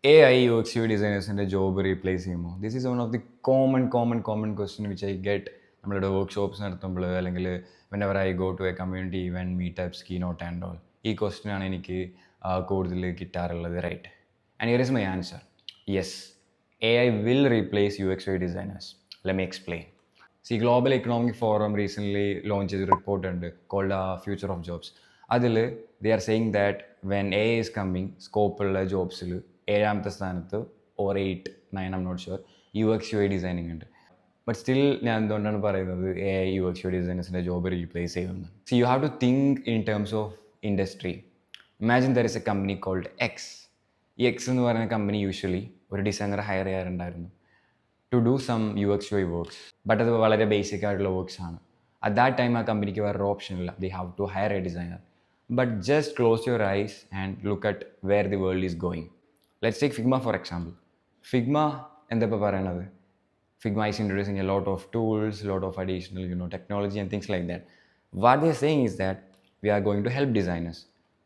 AI UX UI designers job replace ചെയ്യുമോ? This is one of the common question which I get നമ്മളുടെ workshops നടത്തുമ്പോൾ അല്ലെങ്കിൽ whenever I go to a community event, meetups, keynote and all. ഈ question ആണ് എനിക്ക് കൂടുതൽ കിട്ടാറുള്ളത്, right? And here is my answer. Yes, AI will replace UX UI designers. Let me explain. See, Global Economic Forum recently launched a report called Future of Jobs. അതിൽ they are saying that when AI is coming, scope ഉള്ള ജോബ്സിൽ ഏഴാമത്തെ സ്ഥാനത്ത് or 8, 9, I'm not sure, UX UI designing ഉണ്ട്. But still ഞാൻ എന്തുകൊണ്ടാണ് പറയുന്നത് AI UX UI ഡിസൈനേഴ്സിൻ്റെ ജോബ് റീപ്ലേസ് ചെയ്യുമെന്ന്? See you have to think in terms of industry. Imagine there is a company called X. ഈ എക്സ് എന്ന് പറയുന്ന company usually ഒരു ഡിസൈനർ ഹയർ ചെയ്യാറുണ്ടായിരുന്നു to do some UX UI works. But അത് വളരെ basic ആയിട്ടുള്ള works ആണ്. അറ്റ് ദാറ്റ് ടൈം ആ കമ്പനിക്ക് വേറൊരു ഓപ്ഷൻ ഇല്ല, they have to hire a designer. But just close your eyes and look at where the world is going. Let's take Figma for example. Figma എന്താ ഇപ്പോൾ പറയണത്? Figma is introducing a lot of tools, a lot of additional technology and things like that. What they're saying is that we are going to help designers,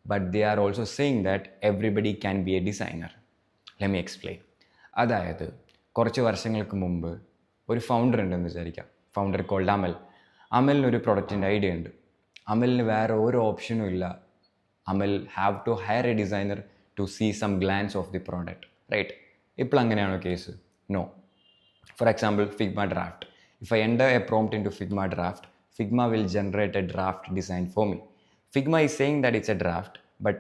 but they are also saying that everybody can be a designer. Let me explain. അതായത് കുറച്ച് വർഷങ്ങൾക്ക് മുമ്പ് ഒരു founder ഉണ്ടെന്ന് വിചാരിക്കാം. Founder called Amal. അമലിനൊരു പ്രൊഡക്റ്റിൻ്റെ idea ഉണ്ട്. അമലിന് വേറെ ഒരു ഓപ്ഷനും ഇല്ല. Amal have to hire a designer to see some glance of the product, right? ഇപ്പോൾ അങ്ങനെയാണോ case? No. For example, Figma draft. If I enter a prompt into Figma draft, Figma will generate a draft design for me. Figma is saying that it's a draft, but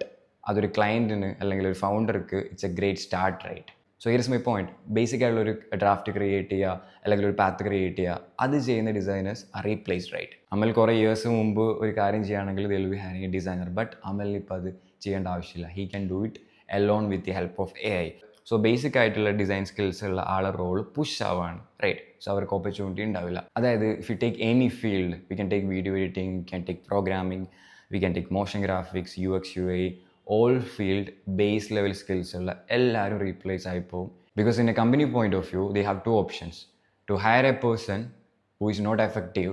അതൊരു ക്ലയൻറ്റിന് അല്ലെങ്കിൽ ഒരു ഫൗണ്ടർക്ക് it's a great start, right? So here is my point. Basic ആയിട്ടുള്ളൊരു draft create ചെയ്യുക അല്ലെങ്കിൽ ഒരു path create ചെയ്യുക, അത് ചെയ്യുന്ന designers are replaced, right? Amal കുറേ ഇയേഴ്സ് മുമ്പ് ഒരു കാര്യം ചെയ്യുകയാണെങ്കിൽ they'll be having a designer. But അമലിന് ഇപ്പോൾ അത് ചെയ്യേണ്ട ആവശ്യമില്ല. He can do it alone with the help of AI. So basic ആയിട്ടുള്ള ഡിസൈൻ സ്കിൽസ് ഉള്ള ആളുടെ റോള് പുഷ് ആവാണ്, റൈറ്റ്? സോ അവർക്ക് ഓപ്പർച്യൂണിറ്റി ഉണ്ടാവില്ല. അതായത് if you take any field, we can take video editing, we can take programming, we can take motion graphics, UX UI, all field base level skills ഉള്ള എല്ലാവരും replace ആയിപ്പോവും. Because in a company point of view, they have two options: to hire a person who is not effective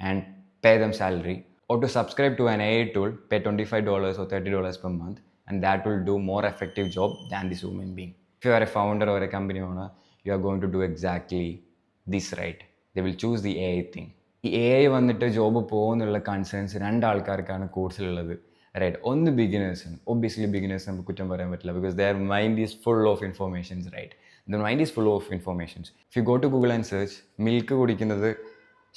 and pay them salary, or to subscribe to an AI tool, pay $25 or $30 per month, and that will do more effective job than this human being. If you are a founder or a company owner, you are going to do exactly this, right? They will choose the AI thing. ഈ AI വന്നിട്ട് job പോകുന്നുള്ള concerns രണ്ടാൾക്കാർക്കാണ് കൂടുതലുള്ളത്, right? ഒന്ന് ബിഗിനേഴ്സിന്. Obviously beginners നമുക്ക് കുറ്റം പറയാൻ പറ്റില്ല, because their mind is full of informations, right? The mind is full of informations. If you go to Google and search milk കുടിക്കുന്നത്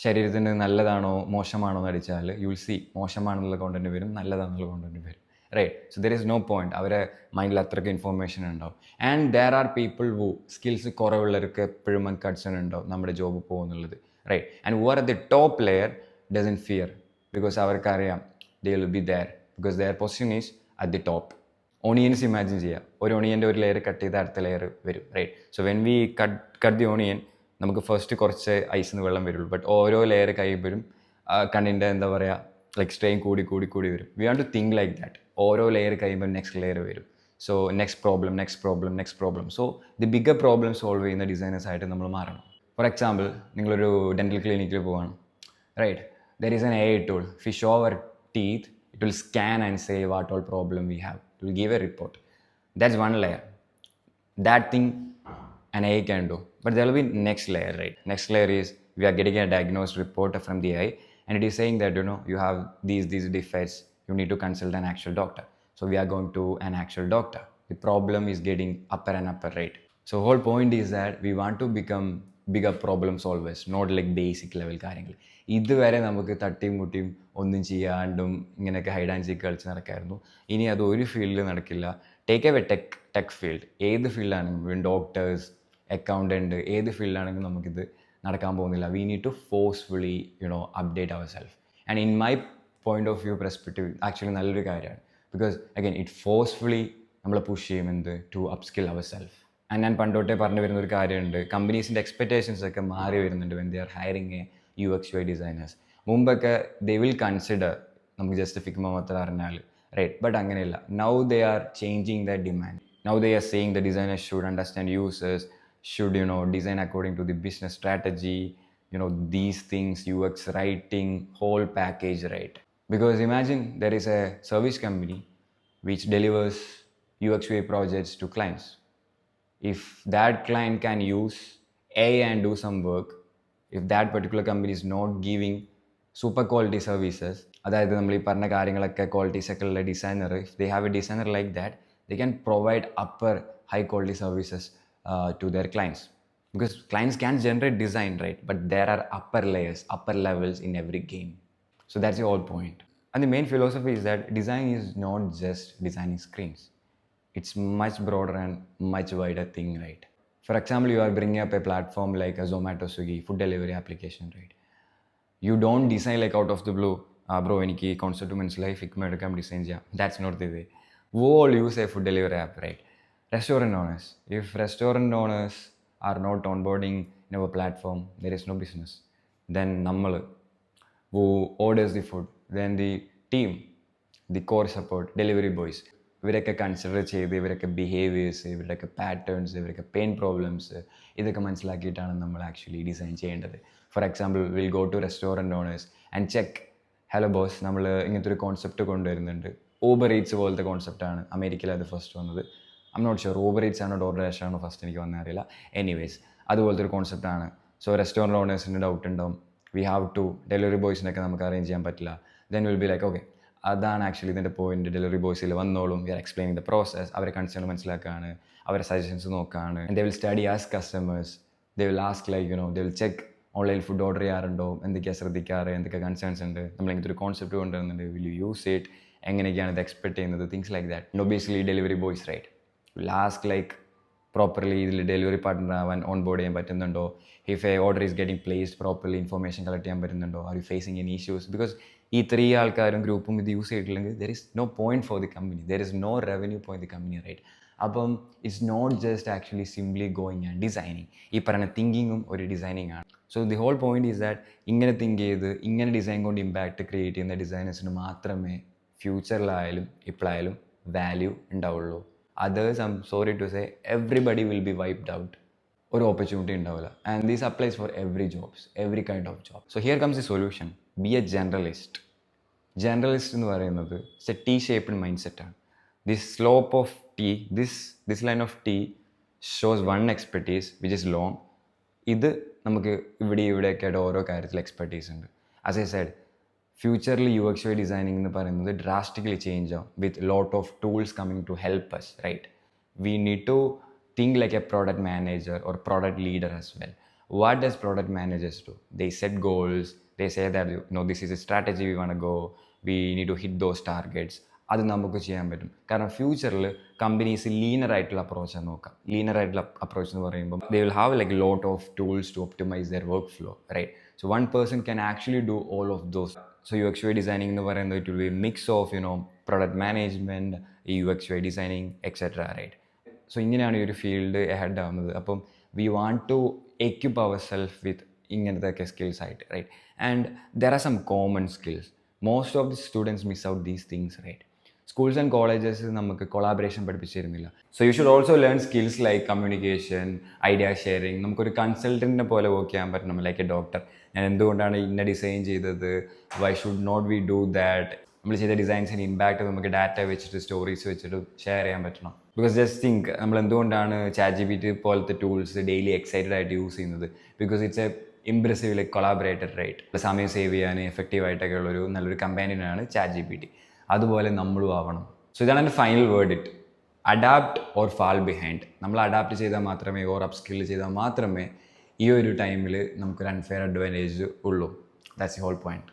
ശരീരത്തിന് നല്ലതാണോ മോശമാണോ എന്ന് അടിച്ചാൽ യു വിൽ സി മോശമാണെന്നുള്ള കോണ്ടന്റ് വരും, നല്ലതാണെന്നുള്ള കോണ്ടന്റ് വരും, right? So there is no point. അവരെ മൈൻഡിൽ അത്രയ്ക്ക് ഇൻഫോർമേഷൻ ഉണ്ടാവും. And there are people who skills കുറവുള്ളവർക്ക് എപ്പോഴും കൺസേൺ ഉണ്ടാവും നമ്മുടെ ജോബ് പോകുന്നുള്ളത്, right? And who are at the top layer doesn't fear, because അവർക്കറിയാം they will be there, because their position is at the top. Onions imagine ചെയ്യുക. ഒരു ഓണിയൻ്റെ ഒരു layer cut ചെയ്ത് അടുത്ത ലെയർ വരും, right? So when we cut the onion, നമുക്ക് first കുറച്ച് ഐസിൽ നിന്ന് വെള്ളം വരുള്ളൂ. ബട്ട് ഓരോ ലെയർ കഴിയുമ്പോഴും കണ്ണിൻ്റെ എന്താ പറയുക, ലൈക്ക് സ്ട്രെയിൻ കൂടി വരും. We want to think like that. ഓരോ ലെയർ കഴിയുമ്പോൾ നെക്സ്റ്റ് ലെയർ വരും. So next problem. So the bigger problem solve ചെയ്യുന്ന ഡിസൈനേഴ്സായിട്ട് നമ്മൾ മാറണം. ഫോർ എക്സാമ്പിൾ, നിങ്ങളൊരു ഡെൻറ്റൽ ക്ലിനിക്കിൽ പോവാണ്, right? There is an AI tool. If we show our teeth, it will scan and say what all problem we have. It will give a report. That's one layer. That thing an AI can do. But there will be next layer, right? Next layer is we are getting a diagnosed report from the AI, and it is saying that you have these defects. You need to consult an actual doctor. So we are going to an actual doctor. The problem is getting upper and upper, right? So whole point is that we want to become bigger problem solvers, not like basic level കാര്യങ്ങൾ. ഇതുവരെ നമുക്ക് തട്ടിയും മുട്ടിയും ഒന്നും ചെയ്യാണ്ടും ഇങ്ങനെയൊക്കെ hide and seek കളിച്ച് നടക്കായിരുന്നു. ഇനി അത് ഒരു ഫീൽഡിൽ നടക്കില്ല. ടേക്ക് എ ടെക് ഫീൽഡ്, ഏത് ഫീൽഡാണെങ്കിലും, ഡോക്ടേഴ്സ്, അക്കൗണ്ടൻറ്റ്, ഏത് ഫീൽഡാണെങ്കിലും നമുക്കിത് നടക്കാൻ പോകുന്നില്ല. We need to forcefully update our self. And in my point of view perspective actually നല്ലൊരു കാര്യമാണ്. ബിക്കോസ് അഗൈൻ ഇറ്റ് ഫോഴ്സ്ഫുള്ളി നമ്മളെ പുഷ് ചെയ്യും to upskill our self. And ഞാൻ പണ്ടോട്ടേ പറഞ്ഞു വരുന്ന ഒരു കാര്യമുണ്ട്, കമ്പനീസിൻ്റെ എക്സ്പെക്റ്റേഷൻസ് ഒക്കെ മാറി വരുന്നുണ്ട് when they are hiring A UX/UI designers. മുമ്പൊക്കെ ദേ വിൽ കൺസിഡർ നമുക്ക് ജസ്റ്റ് ഫിഗ്മ മാത്രം അറിഞ്ഞാൽ, റൈറ്റ്? ബട്ട് അങ്ങനെയല്ല. Now they are changing the demand. Now they are saying the designers should understand users, should design according to the business strategy, these things, UX writing, whole package, right? Because imagine there is a service company which delivers UX/UI projects to clients. if that client can use AI and do some work, if that particular company is not giving super quality services, അതായത് നമ്മൾ ഈ പറഞ്ഞ കാര്യങ്ങളൊക്കെ qualities ഒക്കെ ഉള്ള designer, if they have A designer like that, they can provide upper high quality services to their clients. Because clients can generate design, right? But there are upper layers, upper levels in every game. So that's the whole point. And the main philosophy is that design is not just designing screens. It's much broader and much wider thing, right? For example, you are bringing up a platform like a Zomato, Swiggy, food delivery application, right? You don't design like out of the blue, bro, എനിക്ക് ഈ concept മനസ്സിലായി, Figma എടുക്കാം, design ചെയ്യാം. That's not the way. We all use a food delivery app, right? Restaurant owners. If restaurant owners are not onboarding in our platform, there is no business. Then nammal who orders the food, then the team, the core support, delivery boys, ഇവരൊക്കെ consider ചെയ്ത് ഇവരൊക്കെ behaviours, ഇവരുടെയൊക്കെ patterns, ഇവരൊക്കെ pain problems ഇതൊക്കെ മനസ്സിലാക്കിയിട്ടാണ് നമ്മൾ actually design ചെയ്യേണ്ടത്. For example, we'll go to restaurant owners and check, hello boss, നമ്മൾ ഇങ്ങനത്തെ ഒരു കോൺസെപ്റ്റ് കൊണ്ടുവരുന്നുണ്ട്. ഊബർ ഈറ്റ്സ് പോലത്തെ കോൺസെപ്റ്റാണ് അമേരിക്കയിൽ അത് ഫസ്റ്റ് വന്നത്. I'm not sure Uber Eats ആണോ ഡോർഡാഷ് ആണോ ഫസ്റ്റ്, എനിക്ക് വന്നാൽ അറിയില്ല. എനിവേസ്, അതുപോലത്തെ ഒരു കോൺസെപ്റ്റാണ്. സോ റെസ്റ്റോറൻറ്റ് ഓണേഴ്സിൻ്റെ ഡൗട്ട് ഉണ്ടാവും, വി ഹാവ് ടു, ഡെലിവറി ബോയ്സിനൊക്കെ നമുക്ക് അറേഞ്ച് ചെയ്യാൻ പറ്റില്ല. Then we'll be like, okay, അതാണ് ആക്ച്വലി ഇതിൻ്റെ പോയിന്റ്. ഡെലിവറി ബോയ്സിൽ വന്നോളും, we are explaining the process, അവരെ കൺസേൺ മനസ്സിലാക്കുകയാണ്, അവരെ സജഷൻസ് നോക്കുകയാണ്. They will study as customers, they will ask like they will check online food order ചെയ്യാറുണ്ടോ, എന്തൊക്കെയാണ് ശ്രദ്ധിക്കാറ്, എന്തൊക്കെ കൺസേൺസ് ഉണ്ട്, നമ്മൾ ഇങ്ങനത്തെ ഒരു കോൺസെപ്റ്റ് കൊണ്ടുവരുന്നുണ്ട്, വിൽ യു യൂസ് ഇറ്റ്, എങ്ങനെയൊക്കെയാണ് ഇത് എക്സ്പെക്ട് ചെയ്യുന്നത്, things like that. And obviously delivery boys, right, will ask like properly ഇതിൽ ഡെലിവറി പാർട്ട്ണർ ആവാൻ ഓൺ ബോർഡ് ചെയ്യാൻ പറ്റുന്നുണ്ടോ, if a order is getting placed properly, information collect ചെയ്യാൻ പറ്റുന്നുണ്ടോ, are you facing any issues. Because ഈ 3 ആൾക്കാരും ഗ്രൂപ്പും ഇത് യൂസ് ചെയ്തിട്ടില്ലെങ്കിൽ there is no point for the company, there is no revenue for the company, right? അപ്പം it's not just actually simply going and designing. ഈ പറയുന്ന തിങ്കിങ്ങും ഒരു ഡിസൈനിങ് ആണ്. So the whole point is that ഇങ്ങനെ think ചെയ്ത് ഇങ്ങനെ design കൊണ്ട് ഇമ്പാക്റ്റ് ക്രിയേറ്റ് ചെയ്യുന്ന ഡിസൈനേഴ്സിന് മാത്രമേ ഫ്യൂച്ചറിലായാലും ഇപ്പോഴായാലും വാല്യൂ ഉണ്ടാവുള്ളൂ. Others, I'm sorry to say, everybody will be wiped out. ഒരു ഓപ്പർച്യൂണിറ്റി ഉണ്ടാവില്ല. And these applies for every jobs, every kind of job. So here comes the solution, be a generalist. Generalist എന്ന് പറയുന്നത് it's a T shaped mind സെറ്റാണ്. This slope of T, this line of T shows one expertise which is long. ഇത് നമുക്ക് ഇവിടെയൊക്കെ ആയിട്ട് ഓരോ കാര്യത്തിൽ expertise ഉണ്ട്. ആസ് ഐ സെഡ്, ഫ്യൂച്ചറിൽ യു എക്സ് വൈ ഡിസൈനിങ് എന്ന് പറയുന്നത് ഡ്രാസ്റ്റിക്കലി ചേഞ്ച് ആവും with lot of tools coming to help us, right? We need to think like a product manager or product leader as well. What does product managers do? They set goals, they say that this is a strategy we want to go, we need to hit those targets. അത് നമുക്ക് ചെയ്യാൻ പറ്റും. കാരണം ഫ്യൂച്ചറിൽ companies leaner ആയിട്ടുള്ള അപ്രോച്ചാണ് നോക്കാം. Leaner ആയിട്ടുള്ള approach എന്ന് പറയുമ്പോൾ they will have like lot of tools to optimize their workflow, right? So one person can actually do all of those. So U X Y designing എന്ന് പറയുന്നത് it will be mix of product management, U X Y designing, etcetera, right? So ഇങ്ങനെയാണ് ഈ ഒരു field head ആവുന്നത്. അപ്പം we want to equip our self with ഇങ്ങനത്തെ skills ആയിട്ട്, right? And there are some common skills. Most of the students miss out these things, right? Schools and colleges നമുക്ക് collaboration പഠിപ്പിച്ചിരുന്നില്ല. So you should also learn skills like communication, idea sharing. നമുക്കൊരു കൺസൾട്ടൻറ്റിനെ പോലെ work ചെയ്യാൻ പറ്റണം, like A doctor. ഞാൻ എന്തുകൊണ്ടാണ് ഇന്ന ഡിസൈൻ ചെയ്തത്, why should not we do that, നമ്മൾ ചെയ്ത ഡിസൈൻസിന് ഇമ്പാക്റ്റ് നമുക്ക് ഡാറ്റ വെച്ചിട്ട് സ്റ്റോറീസ് വെച്ചിട്ട് ഷെയർ ചെയ്യാൻ പറ്റണം. ബിക്കോസ് ജസ്റ്റ് തിങ്ക്, നമ്മൾ എന്തുകൊണ്ടാണ് ChatGPT പോലത്തെ ടൂൾസ് ഡെയിലി എക്സൈറ്റഡ് ആയിട്ട് യൂസ് ചെയ്യുന്നത്? Because it's a impressive like collaborated, right? സമയം സേവ് ചെയ്യാൻ എഫക്റ്റീവ് ആയിട്ടൊക്കെ ഉള്ളൊരു നല്ലൊരു കമ്പാനിയനാണ് ChatGPT. അതുപോലെ നമ്മളും ആവണം. സോ ഇതാണ് എൻ്റെ final word it. Adapt or fall behind. നമ്മൾ അഡാപ്റ്റ് ചെയ്താൽ മാത്രമേ, ഓർ അപ്സ്കിൽ ചെയ്താൽ മാത്രമേ ഈ ഒരു ടൈമിൽ നമുക്കൊരു അൺഫെയർ അഡ്വാൻറ്റേജ് ഉള്ളൂ. That's the whole point.